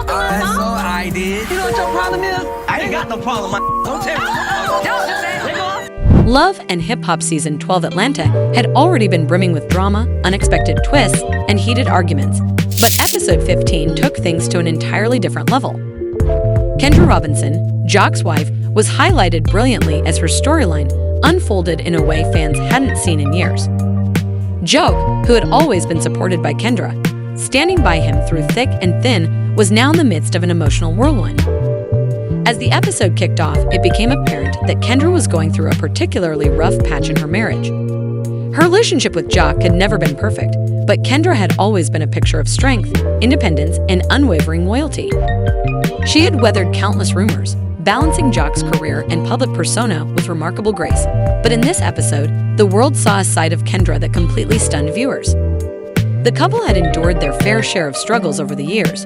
talking about, So Mom? I did. You know what your problem is? I ain't got no problem. Don't tell me. Y'all just say, Love and Hip Hop Season 12 Atlanta had already been brimming with drama, unexpected twists, and heated arguments. But episode 15 took things to an entirely different level. Kendra Robinson, Jock's wife, was highlighted brilliantly as her storyline unfolded in a way fans hadn't seen in years. Jock, who had always been supported by Kendra, standing by him through thick and thin, was now in the midst of an emotional whirlwind. As the episode kicked off, it became apparent that Kendra was going through a particularly rough patch in her marriage. Her relationship with Jock had never been perfect, but Kendra had always been a picture of strength, independence, and unwavering loyalty. She had weathered countless rumors, balancing Jock's career and public persona with remarkable grace. But in this episode, the world saw a side of Kendra that completely stunned viewers. The couple had endured their fair share of struggles over the years.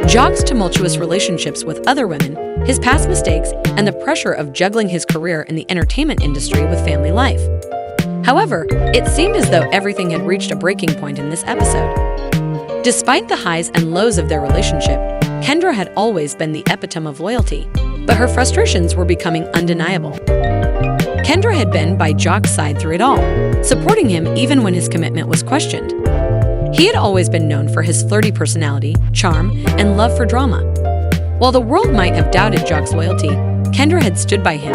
Jock's tumultuous relationships with other women, his past mistakes, and the pressure of juggling his career in the entertainment industry with family life. However, it seemed as though everything had reached a breaking point in this episode. Despite the highs and lows of their relationship, Kendra had always been the epitome of loyalty, but her frustrations were becoming undeniable. Kendra had been by Jock's side through it all, supporting him even when his commitment was questioned. He had always been known for his flirty personality, charm, and love for drama. While the world might have doubted Jock's loyalty, Kendra had stood by him,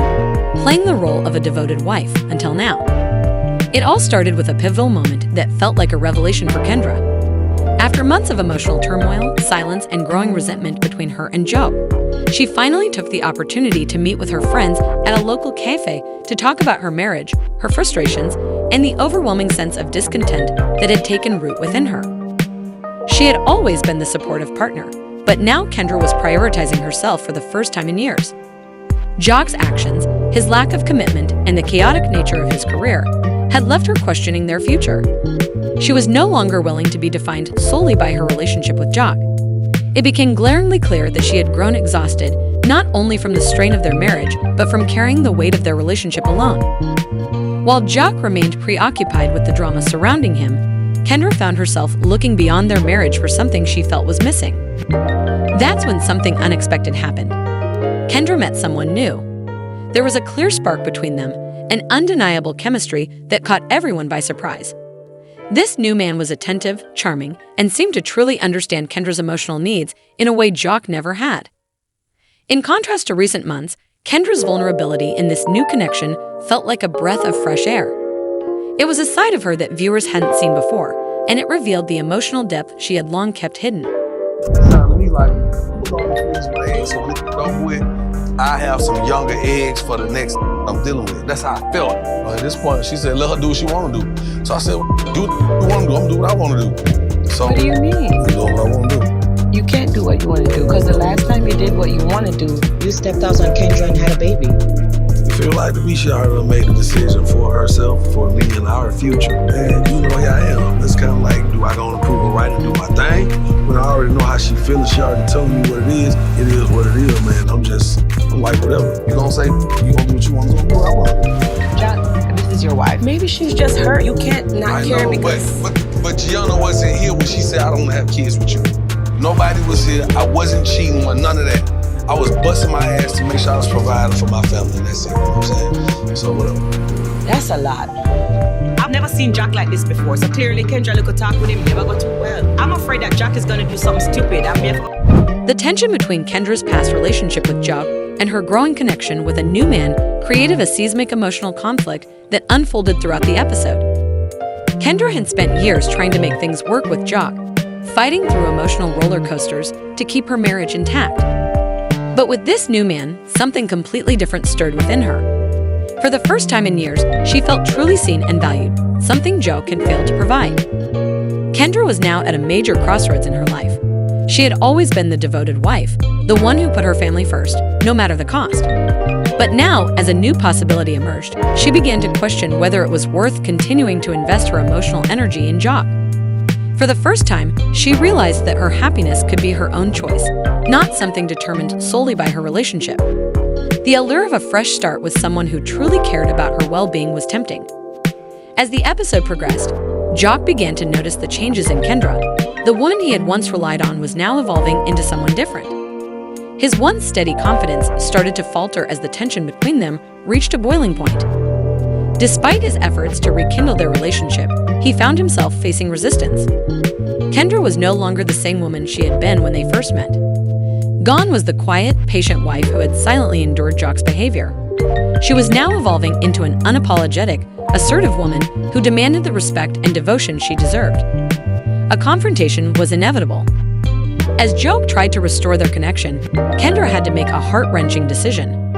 playing the role of a devoted wife until now. It all started with a pivotal moment that felt like a revelation for Kendra. After months of emotional turmoil, silence, and growing resentment between her and Jock, she finally took the opportunity to meet with her friends at a local cafe to talk about her marriage, her frustrations, and the overwhelming sense of discontent that had taken root within her. She had always been the supportive partner, but now Kendra was prioritizing herself for the first time in years. Jock's actions, his lack of commitment, and the chaotic nature of his career had left her questioning their future. She was no longer willing to be defined solely by her relationship with Jock. It became glaringly clear that she had grown exhausted, not only from the strain of their marriage, but from carrying the weight of their relationship alone. While Jock remained preoccupied with the drama surrounding him, Kendra found herself looking beyond their marriage for something she felt was missing. That's when something unexpected happened. Kendra met someone new. There was a clear spark between them, an undeniable chemistry that caught everyone by surprise. This new man was attentive, charming, and seemed to truly understand Kendra's emotional needs in a way Jock never had. In contrast to recent months, Kendra's vulnerability in this new connection felt like a breath of fresh air. It was a side of her that viewers hadn't seen before, and it revealed the emotional depth she had long kept hidden. Sounded to me like, I'm gonna freeze my eggs so when it's over with, I have some younger eggs for the next I'm dealing with. That's how I felt. At this point, she said, let her do what she want to do. So I said, do what you want to do. I'm gonna do what I want to do. So what do you mean? I'm doing what I want to do. You can't do what you want to do, because the last time you did what you want to do, You stepped out on Kendra and had a baby. You feel like to me, she already made a decision for herself, for me, and our future. And you know, here I am. It's kind of like, do I go to prove her right and do my thing? When I already know how she feels, she already told me what it is. It is what it is, man. I'm like, whatever. You gonna say, you gonna do what you want to do, I'm gonna do what I want to do. John, this is your wife. Maybe she's just hurt. You can't not I care know, because... but Gianna wasn't here when she said I don't have kids with you. Nobody was here. I wasn't cheating with none of that. I was busting my ass to make sure I was providing for my family, and that's it. You know what I'm saying? So whatever. That's a lot. I've never seen Jock like this before, so clearly Kendra look talk with him never go too well. I'm afraid that Jock is gonna do something stupid. The tension between Kendra's past relationship with Jock and her growing connection with a new man created a seismic emotional conflict that unfolded throughout the episode. Kendra had spent years trying to make things work with Jock, fighting through emotional roller coasters to keep her marriage intact. But with this new man, something completely different stirred within her. For the first time in years, she felt truly seen and valued, something Jock had failed to provide. Kendra was now at a major crossroads in her life. She had always been the devoted wife, the one who put her family first, no matter the cost. But now, as a new possibility emerged, she began to question whether it was worth continuing to invest her emotional energy in Jock. For the first time, she realized that her happiness could be her own choice, not something determined solely by her relationship. The allure of a fresh start with someone who truly cared about her well-being was tempting. As the episode progressed, Jock began to notice the changes in Kendra. The The woman he had once relied on was now evolving into someone different. His once steady confidence started to falter as the tension between them reached a boiling point. Despite his efforts to rekindle their relationship, he found himself facing resistance. Kendra was no longer the same woman she had been when they first met. Gone was the quiet, patient wife who had silently endured Jock's behavior. She was now evolving into an unapologetic, assertive woman who demanded the respect and devotion she deserved. A confrontation was inevitable. As Jock tried to restore their connection, Kendra had to make a heart-wrenching decision.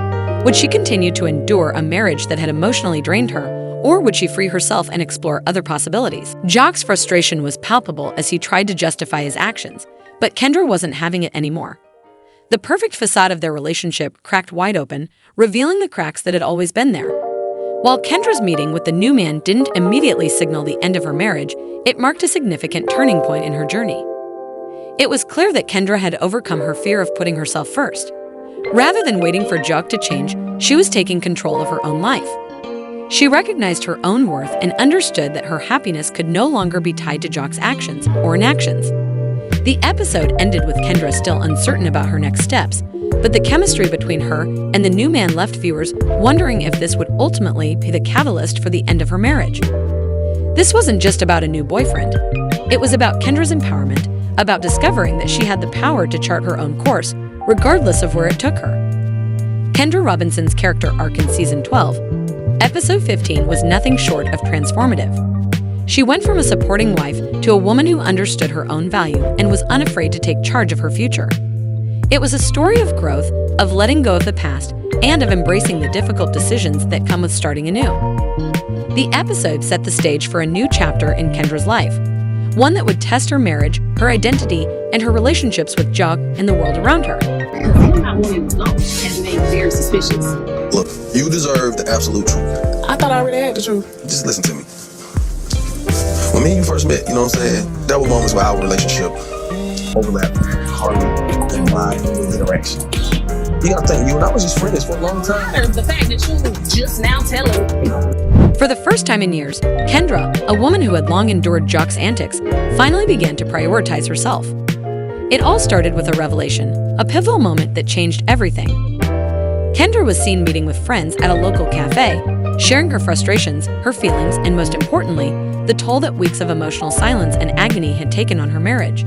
Would she continue to endure a marriage that had emotionally drained her, or would she free herself and explore other possibilities? Jock's frustration was palpable as he tried to justify his actions, but Kendra wasn't having it anymore. The perfect facade of their relationship cracked wide open, revealing the cracks that had always been there. While Kendra's meeting with the new man didn't immediately signal the end of her marriage, it marked a significant turning point in her journey. It was clear that Kendra had overcome her fear of putting herself first. Rather than waiting for Jock to change, she was taking control of her own life. She recognized her own worth and understood that her happiness could no longer be tied to Jock's actions or inactions. The episode ended with Kendra still uncertain about her next steps, but the chemistry between her and the new man left viewers wondering if this would ultimately be the catalyst for the end of her marriage. This wasn't just about a new boyfriend. It was about Kendra's empowerment, about discovering that she had the power to chart her own course, regardless of where it took her. Kendra Robinson's character arc in Season 12, Episode 15 was nothing short of transformative. She went from a supporting wife to a woman who understood her own value and was unafraid to take charge of her future. It was a story of growth, of letting go of the past, and of embracing the difficult decisions that come with starting anew. The episode set the stage for a new chapter in Kendra's life, one that would test her marriage, her identity, and her relationships with Jock and the world around her. Not wanting to go has made me very suspicious. Look, you deserve the absolute truth. I thought I already had the truth. Just listen to me. When me and you first met, you know what I'm saying? There were moments where our relationship overlapped hardly in my interaction. You gotta think, you and I was just friends for a long time. The fact that you just now telling me. For the first time in years, Kendra, a woman who had long endured Jock's antics, finally began to prioritize herself. It all started with a revelation, a pivotal moment that changed everything. Kendra was seen meeting with friends at a local cafe, sharing her frustrations, her feelings, and most importantly, the toll that weeks of emotional silence and agony had taken on her marriage.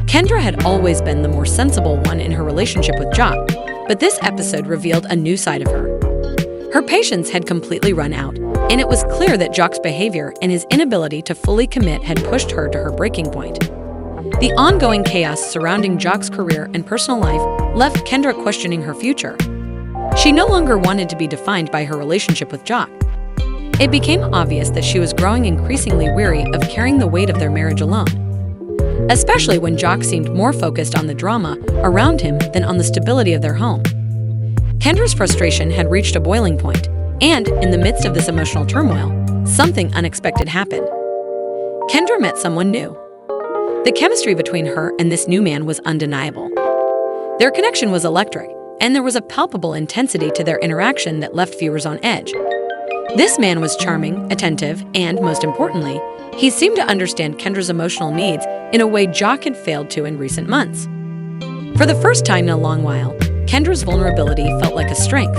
Kendra had always been the more sensible one in her relationship with Jock, but this episode revealed a new side of her. Her patience had completely run out, and it was clear that Jock's behavior and his inability to fully commit had pushed her to her breaking point. The ongoing chaos surrounding Jock's career and personal life left Kendra questioning her future. She no longer wanted to be defined by her relationship with Jock. It became obvious that she was growing increasingly weary of carrying the weight of their marriage alone, especially when Jock seemed more focused on the drama around him than on the stability of their home. Kendra's frustration had reached a boiling point, and in the midst of this emotional turmoil, something unexpected happened. Kendra met someone new. The chemistry between her and this new man was undeniable. Their connection was electric, and there was a palpable intensity to their interaction that left viewers on edge. This man was charming, attentive, and, most importantly, he seemed to understand Kendra's emotional needs in a way Jock had failed to in recent months. For the first time in a long while, Kendra's vulnerability felt like a strength.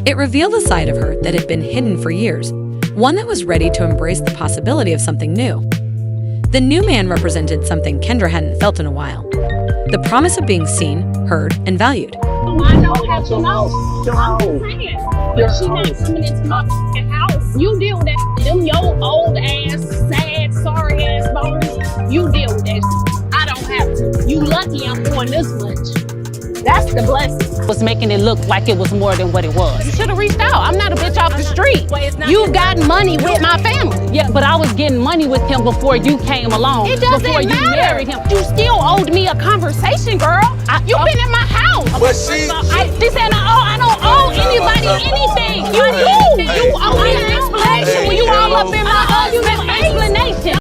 It revealed a side of her that had been hidden for years, one that was ready to embrace the possibility of something new. The new man represented something Kendra hadn't felt in a while, the promise of being seen, heard, and valued. I don't have to know. I'm just saying. If she not coming into my house, you deal with that. Them your old ass, sad, sorry ass bones, you deal with that. I don't have to. You lucky I'm doing this much. That's the blessing. Was making it look like it was more than what it was. You should have reached out. I'm not a bitch off the street. You got money with my family. Yeah, but I was getting money with him before you came along. It doesn't before matter. You married him. You still owed me a conversation, girl. You've been in my house. But she said, I don't owe anybody anything. You do. You owe me an explanation when you all up in my house.